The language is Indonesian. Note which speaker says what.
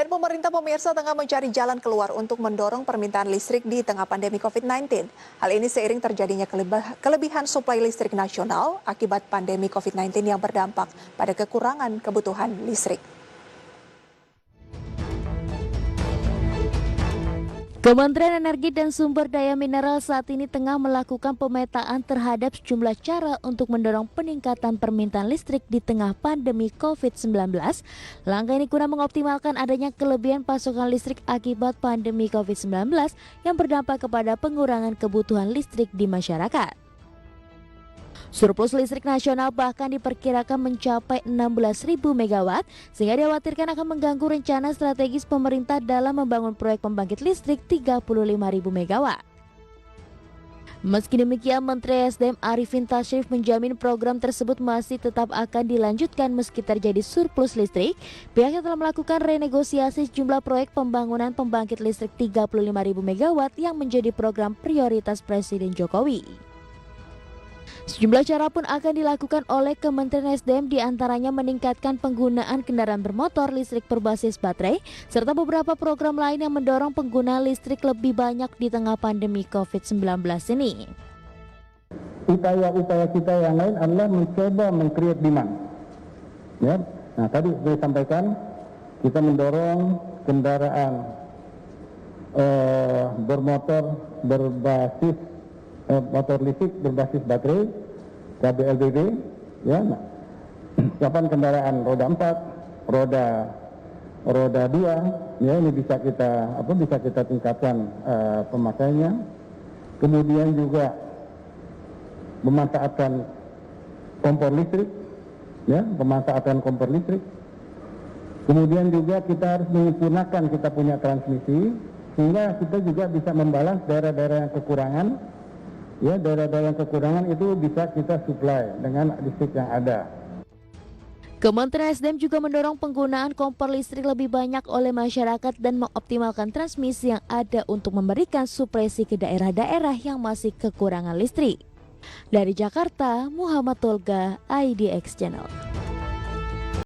Speaker 1: Dan pemerintah pemirsa tengah mencari jalan keluar untuk mendorong permintaan listrik di tengah pandemi COVID-19. Hal ini seiring terjadinya kelebihan suplai listrik nasional akibat pandemi COVID-19 yang berdampak pada kekurangan kebutuhan listrik.
Speaker 2: Kementerian Energi dan Sumber Daya Mineral saat ini tengah melakukan pemetaan terhadap sejumlah cara untuk mendorong peningkatan permintaan listrik di tengah pandemi COVID-19. Langkah ini guna mengoptimalkan adanya kelebihan pasokan listrik akibat pandemi COVID-19 yang berdampak kepada pengurangan kebutuhan listrik di masyarakat. Surplus listrik nasional bahkan diperkirakan mencapai 16.000 megawatt sehingga dikhawatirkan akan mengganggu rencana strategis pemerintah dalam membangun proyek pembangkit listrik 35.000 megawatt. Meski demikian, Menteri SDM Arifin Tasrif menjamin program tersebut masih tetap akan dilanjutkan meski terjadi surplus listrik. Pihaknya telah melakukan renegosiasi sejumlah proyek pembangunan pembangkit listrik 35.000 megawatt yang menjadi program prioritas Presiden Jokowi. Sejumlah cara pun akan dilakukan oleh Kementerian SDM, diantaranya meningkatkan penggunaan kendaraan bermotor listrik berbasis baterai, serta beberapa program lain yang mendorong pengguna listrik lebih banyak di tengah pandemi COVID-19 ini.
Speaker 3: Upaya-upaya kita yang lain adalah mencoba meng-create demand. Ya. Nah, tadi saya sampaikan, kita mendorong kendaraan bermotor berbasis motor listrik berbasis baterai KBLBB, ya. Nah, kapan kendaraan roda 4, roda 2, ya, ini bisa kita tingkatkan pemakaiannya. Kemudian juga memanfaatkan kompor listrik, ya, pemanfaatan kompor listrik. Kemudian juga kita harus menyempurnakan kita punya transmisi sehingga kita juga bisa membalas daerah-daerah yang kekurangan. Ya, daerah-daerah yang kekurangan itu bisa kita supply dengan listrik yang ada.
Speaker 2: Kementerian SDM juga mendorong penggunaan kompor listrik lebih banyak oleh masyarakat dan mengoptimalkan transmisi yang ada untuk memberikan suplesi ke daerah-daerah yang masih kekurangan listrik. Dari Jakarta, Muhammad Tolga, IDX Channel.